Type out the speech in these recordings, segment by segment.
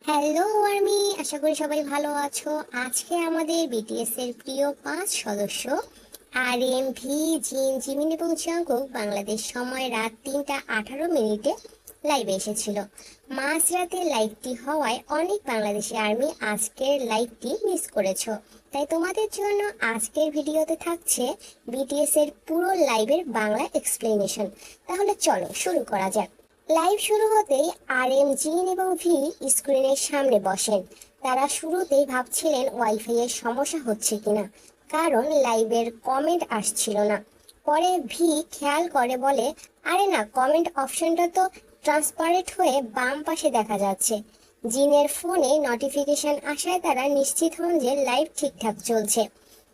Hello army, আশা করি সবাই ভালো আছো। আজকে আমাদের বিটিএস এর প্রিয় 5 সদস্য আর এম, ভি, জিন, জিমিন এবং জাঙ্কুক বাংলাদেশ সময় রাত 3টা 18 মিনিটে লাইভে এসেছিল। মাঝরাতে লাইভটি হওয়ায় অনেক বাংলাদেশি আর্মি আজকের লাইভটি মিস করেছো। তাই তোমাদের জন্য আজকের ভিডিওতে থাকছে বিটিএস এর পুরো লাইভের বাংলা এক্সপ্লেনেশন। তাহলে চলো শুরু করা যাক। লাইভ শুরু হতেই আর এম, জিন এবং ভি স্ক্রিনের সামনে বসেন। তারা শুরুতেই ভাবছিলেন ওয়াইফাই এর সমস্যা হচ্ছে কিনা, কারণ লাইভের কমেন্ট আসছিল না। পরে ভি খেয়াল করে বলে, আরে না, কমেন্ট অপশনটা তো ট্রান্সপারেন্ট হয়ে বাম পাশে দেখা যাচ্ছে। জিনের ফোনে নোটিফিকেশন আসায় তারা নিশ্চিত হন যে লাইভ ঠিকঠাক চলছে।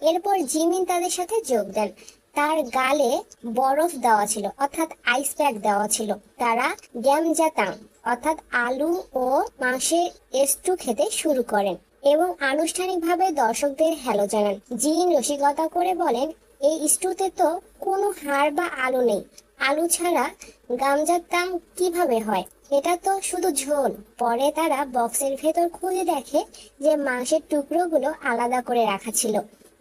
এরপর জিমিন তাদের সাথে যোগ দেন। তার গালে বরফ দেওয়া ছিল, অর্থাৎ আইস প্যাক দেওয়া ছিল। তারা গ্যামজাতাং অর্থাৎ আলু ও মাংসের স্টু খেতে শুরু করেন এবং আনুষ্ঠানিকভাবে দর্শকদের হ্যালো জানান। জিন রসিকতা করে বলেন, এই স্টুতে তো কোনো হাড় বা আলু নেই। আলু ছাড়া গামজাতাং কিভাবে হয়? এটা তো শুধু ঝোল। পরে তারা বক্সের ভেতর খুলে দেখে যে মাংসের টুকরোগুলো আলাদা করে রাখা ছিল।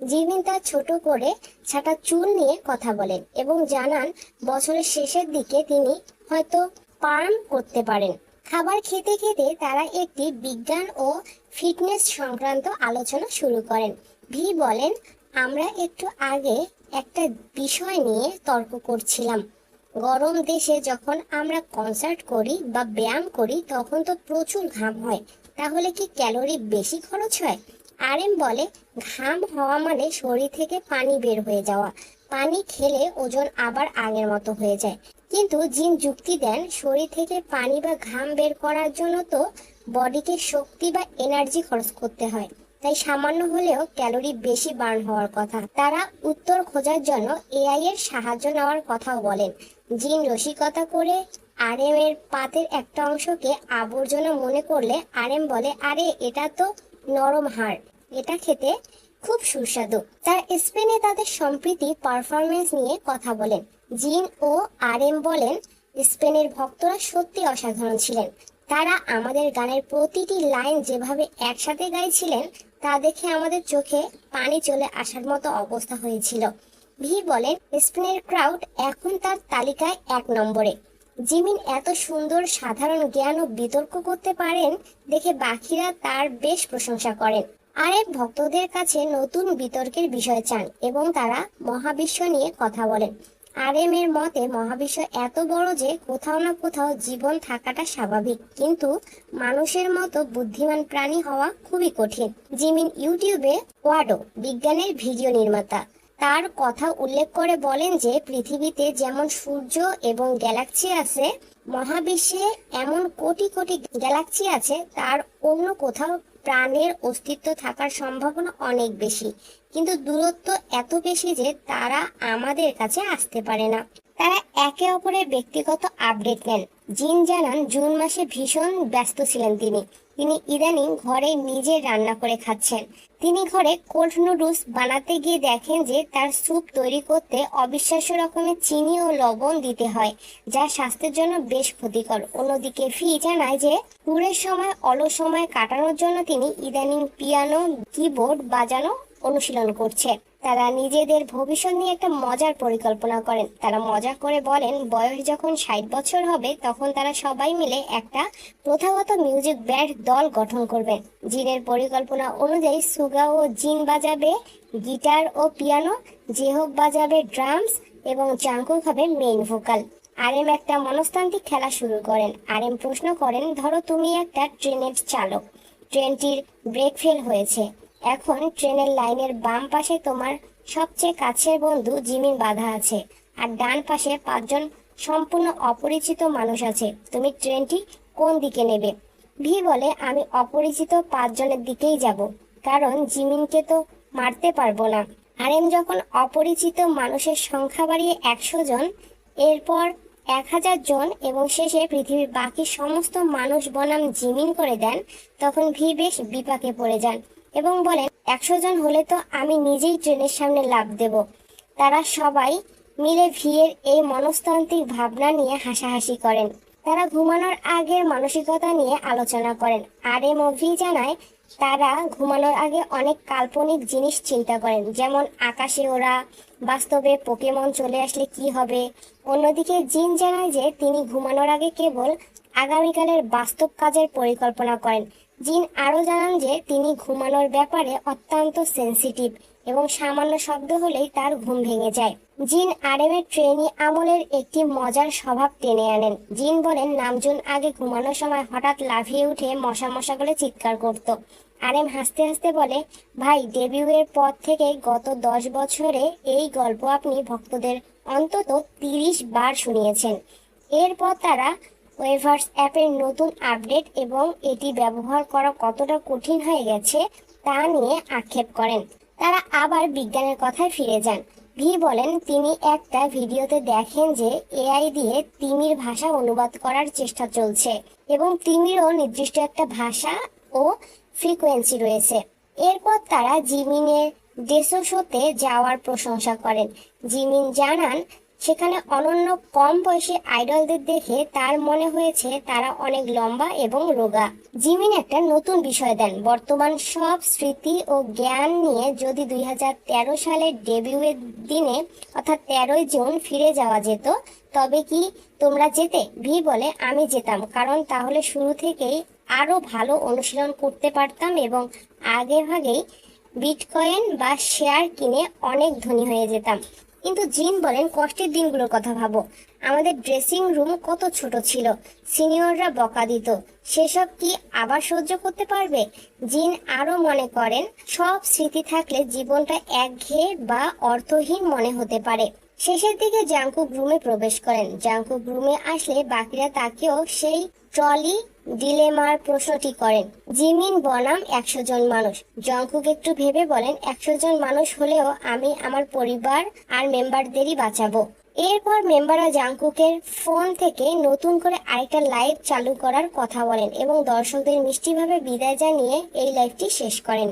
জিমিন তার ছোট করে ছাটা চুল নিয়ে কথা বলেন এবং জানান বছরের শেষের দিকে তিনি হয়তো পার্ম করতে পারেন। খাবার খেতে খেতে তারা একটি বিজ্ঞান ও ফিটনেস সংক্রান্ত আলোচনা শুরু করেন। ভি বলেন, আমরা একটু আগে একটা বিষয় নিয়ে তর্ক করছিলাম। গরম দেশে যখন আমরা কনসার্ট করি বা ব্যায়াম করি তখন তো প্রচুর ঘাম হয়, তাহলে কি ক্যালোরি বেশি খরচ হয়? আর এম বলে, ঘাম হওয়া মানে শরীর থেকে পানি বের হয়ে যাওয়া। পানি খেলে ওজন আবার আগের মতো হয়ে যায়। কিন্তু জিন যুক্তি দেন, শরীর থেকে পানি বা ঘাম বের করার জন্য তো বডিকে শক্তি বা এনার্জি খরচ করতে হয়, তাই সামান্য হলেও ক্যালোরি বেশি বার্ন হওয়ার কথা। তারা উত্তর খোঁজার জন্য এআই এর সাহায্য নেওয়ার কথাও বলেন। জিন রসিকতা করে আর এম এর পাতের একটা অংশকে আবর্জনা মনে করলে আর এম বলে, আরে এটা তো নরম হাড়, এটা খেতে খুব সুস্বাদু। তার স্পেনে তাদের সম্প্রীতি পারফরমেন্স নিয়ে কথা বলেন। জিন ও আর এম বলেন, স্পেনের ভক্তরা সত্যি অসাধারণ ছিলেন। তারা আমাদের গানের প্রতিটি লাইন যেভাবে একসাথে গাইছিলেন তা দেখে আমাদের চোখে পানি চলে আসার মতো অবস্থা হয়েছিল। ভি বলেন, স্পেনের ক্রাউড এখন তার তালিকায় 1 নম্বরে। জিমিন এত সুন্দর সাধারণ জ্ঞান ও বিতর্ক করতে পারেন দেখে বাকিরা তার বেশ প্রশংসা করেন। আর ভক্তদের কাছে নতুন বিতর্কের বিষয় চান এবং তারা মহাবিশ্ব নিয়ে কথা বলেন। আর এম এর মতে মহাবিশ্ব এত বড় যে কোথাও না কোথাও জীবন থাকাটা স্বাভাবিক, কিন্তু মানুষের মতো বুদ্ধিমান প্রাণী হওয়া খুবই কঠিন। জিমিন ইউটিউবে ওয়াডো বিজ্ঞানের ভিডিও নির্মাতা, তার কথা উল্লেখ করে বলেন যে পৃথিবীতে যেমন সূর্য এবং গ্যালাক্সি আছে, মহাবিশ্বে এমন কোটি কোটি গ্যালাক্সি আছে, তার অন্য কোথাও প্রাণের অস্তিত্ব থাকার সম্ভাবনা অনেক বেশি, কিন্তু দূরত্ব এত বেশি যে তারা আমাদের কাছে আসতে পারে না। তারা একে অপরের ব্যক্তিগত আপডেট নেন। জিন জানান জুন মাসে ভীষণ ব্যস্ত ছিলেন তিনি। তিনি ইদানিং ঘরে নিজে রান্না করে খাচ্ছেন। তিনি ঘরে কোল্ড নুডলস বানাতে গিয়ে দেখেন যে তার স্যুপ তৈরি করতে অবিশ্বাস্য রকমের চিনি ও লবণ দিতে হয়, যা স্বাস্থ্যের জন্য বেশ ক্ষতিকর। অন্যদিকে ফি জানায় যে ট্যুরের সময় অলস সময় কাটানোর জন্য তিনি ইদানিং পিয়ানো, কিবোর্ড বাজানো অনুশীলন করছে। তারা নিজেদের ভবিষ্যৎ নিয়ে একটা মজার পরিকল্পনা করেন। তারা মজা করে বলেন, বয়স যখন 60 বছর হবে তখন তারা সবাই মিলে একটা প্রথাগত মিউজিক ব্যান্ড দল গঠন করবেন। জিনের পরিকল্পনা অনুযায়ী সুগা ও জিন বাজাবে গিটার ও পিয়ানো, জেহক বাজাবে ড্রামস এবং জাঙ্কুক হবে মেইন ভোকাল। আর এম একটা মনস্তান্ত্রিক খেলা শুরু করেন। আর এম প্রশ্ন করেন, ধরো তুমি একটা ট্রেনের চালক, ট্রেনটির ব্রেক ফেল হয়েছে। এখন ট্রেনের লাইনের বাম পাশে তোমার সবচেয়ে কাছের বন্ধু জিমিন বাধা আছে, আর ডান পাশে 5জন সম্পূর্ণ অপরিচিত মানুষ আছে। তুমি ট্রেনটি কোন দিকে নেবে? ভি বলে, আমি অপরিচিত 5জনের দিকেই যাব, কারণ জিমিনকে তো মারতে পারবো না। আর এম যখন অপরিচিত মানুষের সংখ্যা বাড়িয়ে 100 জন, এরপর 1000 জন এবং শেষে পৃথিবীর বাকি সমস্ত মানুষ বনাম জিমিন করে দেন, তখন ভি বেশ বিপাকে পড়ে যান এবং বলেন, 100 জন হলে তো আমি নিজেই ট্রেনের সামনে লাফ দেব। তারা সবাই মিলে ভি এর এই মনস্তান্ত্রিক ভাবনা নিয়ে হাসাহাসি করেন। তারা ঘুমানোর আগের মানসিকতা নিয়ে আলোচনা করেন। আর এম ও ভি জানায় তারা ঘুমানোর আগে অনেক কাল্পনিক জিনিস চিন্তা করেন, যেমন আকাশে ওরা, বাস্তবে পোকেমন চলে আসলে কি হবে। অন্যদিকে জিন জানায় যে তিনি ঘুমানোর আগে কেবল আগামীকালের বাস্তব কাজের পরিকল্পনা করেন। জিন আরও জানান যে তিনি ঘুমানোর ব্যাপারে অত্যন্ত সেনসিটিভ এবং সামান্য শব্দ হলেই তার ঘুম ভেঙে যায়। জিন আরএমের ট্রেনি আমলের একটি মজার স্বভাব টেনে আনেন। জিন বলেন নামজুন আগে ঘুমানোর সময় হঠাৎ লাফিয়ে উঠে মশা মশা করে চিৎকার করত। আরএম হাসতে হাসতে বলে, ভাই, ডেবিউয়ের পর থেকে গত 10 বছরে এই গল্প আপনি ভক্তদের অন্তত 30 বার শুনিয়েছেন। এরপর তারা ওয়েভার্স অ্যাপের নতুন আপডেট এবং এটি ব্যবহার করা কতটা কঠিন হয়ে গেছে তা নিয়ে আক্ষেপ করেন। তারা আবার বিজ্ঞানের কথায় ফিরে যান। ভি বলেন তিনি একটা ভিডিওতে দেখেন যে এআই দিয়ে তিমির ভাষা অনুবাদ করার চেষ্টা চলছে এবং তিমিরও নির্দিষ্ট একটা ভাষা ও ফ্রিকোয়েন্সি রয়েছে। এরপর তারা জিমিনের ডেসো শোতে যাওয়ার প্রশংসা করেন। জিমিন জানান সেখানে অনন্য কম বয়সী আইডলদের দেখে তার মনে হয়েছে তারা অনেক লম্বা এবং রোগা। জিমিন একটা নতুন বিষয় দেন, বর্তমান সব স্মৃতি ও জ্ঞান নিয়ে যদি 2013 সালের ডেবিউয়ের দিনে অর্থাৎ 13ই জুন ফিরে যাওয়া যেত তবে কি তোমরা যেতে? ভি বলে আমি যেতাম, কারণ তাহলে শুরু থেকেই আরো ভালো অনুশীলন করতে পারতাম এবং আগে ভাগেই বিটকয়েন বা শেয়ার কিনে অনেক ধনী হয়ে যেতাম। কিন্তু জিন বলেন কষ্টের দিনগুলোর কথা ভাবো, আমাদের ড্রেসিং রুম কত ছোট ছিল, সিনিয়ররা বকা দিত, সেসব কি আবার সহ্য করতে পারবে? জিন আরো মনে করেন সব স্মৃতি থাকলে জীবনটা একঘেয়ে বা অর্থহীন মনে হতে পারে। শেষের দিকে জাংকুক রুমে প্রবেশ করেন। জাংকুক রুমে আসলে বাকিরা তাকেও সেই ট্রলি ডিলেমার প্রশ্নটি করেন। জিমিন বনাম 100 জন মানুষ। জংকুক একটু ভেবে বলেন 100 জন মানুষ হলেও আমি আমার পরিবার আর মেম্বারদেরই বাঁচাবো। এরপর মেম্বাররা জাংকুকের ফোন থেকে নতুন করে আরেকটা লাইভ চালু করার কথা বলেন এবং দর্শকদের মিষ্টিভাবে বিদায় জানিয়ে এই লাইভটি শেষ করেন।